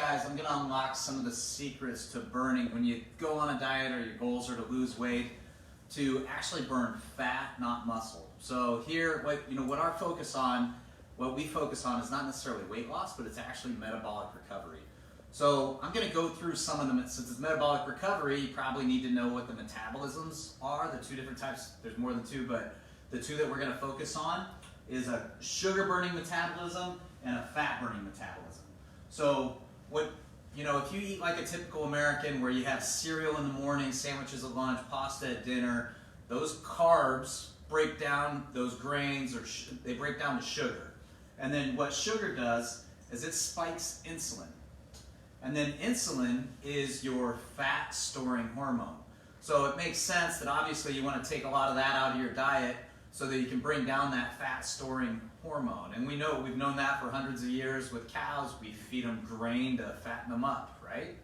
guys, I'm going to unlock some of the secrets to burning when you go on a diet or your goals are to lose weight, to actually burn fat, not muscle. So here, what we focus on is not necessarily weight loss, but it's actually metabolic recovery. So I'm going to go through some of them. Since it's metabolic recovery, you probably need to know what the metabolisms are, the two different types. There's more than two, but the two that we're going to focus on is a sugar burning metabolism and a fat burning metabolism. So if you eat like a typical American where you have cereal in the morning, sandwiches at lunch, pasta at dinner, those carbs break down those grains, or they break down to sugar. And then what sugar does is it spikes insulin. And then insulin is your fat storing hormone. So it makes sense that obviously you want to take a lot of that out of your diet so that you can bring down that fat storing hormone. And we've known that for hundreds of years with cows. We feed them grain to fatten them up, right?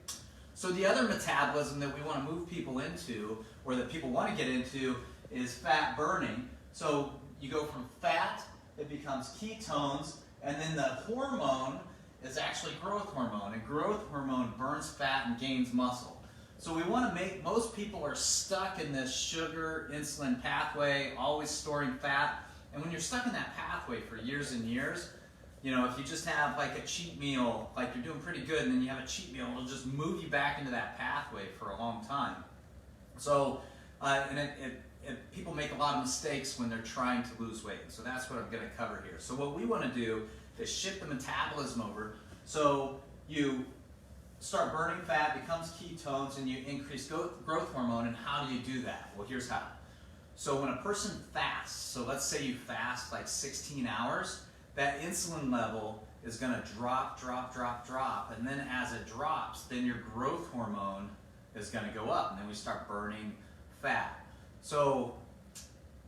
So the other metabolism that we want to move people into, or that people want to get into, is fat burning. So you go from fat, it becomes ketones, and then the hormone is actually growth hormone. And growth hormone burns fat and gains muscle. So we want to most people are stuck in this sugar insulin pathway, always storing fat. And when you're stuck in that pathway for years and years, if you just have like a cheat meal, like you're doing pretty good, and then you have a cheat meal, it'll just move you back into that pathway for a long time. So, people make a lot of mistakes when they're trying to lose weight. So that's what I'm going to cover here. So what we want to do is shift the metabolism over. So you start burning fat, becomes ketones, and you increase growth hormone. And how do you do that? Well, here's how. So when a person fasts, so let's say you fast like 16 hours, that insulin level is going to drop, and then as it drops, then your growth hormone is going to go up, and then we start burning fat. So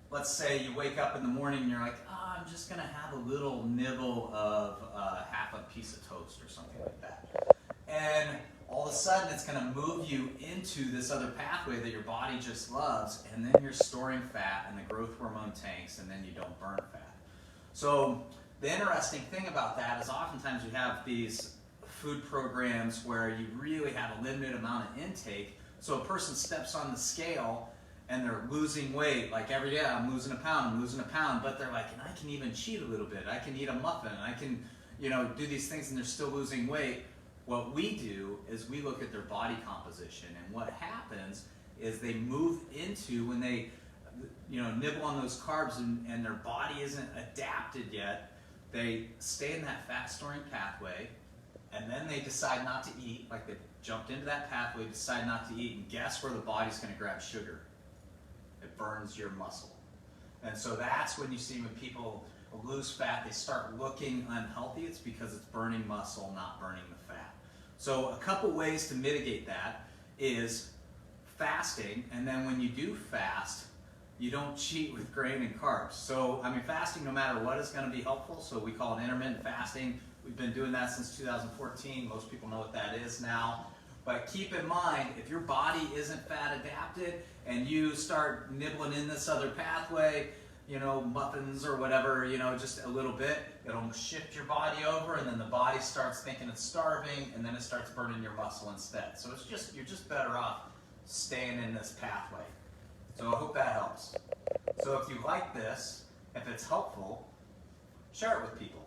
let's say you wake up in the morning and you're like, I'm just going to have a little nibble of half a piece of toast or something like that. And all of a sudden it's going to move you into this other pathway that your body just loves, and then you're storing fat and the growth hormone tanks, and then you don't burn fat. So the interesting thing about that is oftentimes we have these food programs where you really have a limited amount of intake. So a person steps on the scale and they're losing weight, like every day, I'm losing a pound, but they're like, and I can even cheat a little bit. I can eat a muffin, I can, do these things, and they're still losing weight. What we do is we look at their body composition, and what happens is they move into, when they, nibble on those carbs and their body isn't adapted yet, they stay in that fat storing pathway, and then they decide not to eat, like they jumped into that pathway, decide not to eat, and guess where the body's going to grab sugar? It burns your muscle. And so that's when you see when people lose fat, they start looking unhealthy. It's because it's burning muscle, not burning the fat. So a couple ways to mitigate that is fasting, and then when you do fast, you don't cheat with grain and carbs. So, fasting no matter what is going to be helpful. So we call it intermittent fasting. We've been doing that since 2014. Most people know what that is now. But keep in mind, if your body isn't fat adapted and you start nibbling in this other pathway, muffins or whatever, just a little bit, it'll shift your body over, and then the body starts thinking it's starving, and then it starts burning your muscle instead. So you're just better off staying in this pathway. So I hope that helps. So if you like this, if it's helpful, share it with people.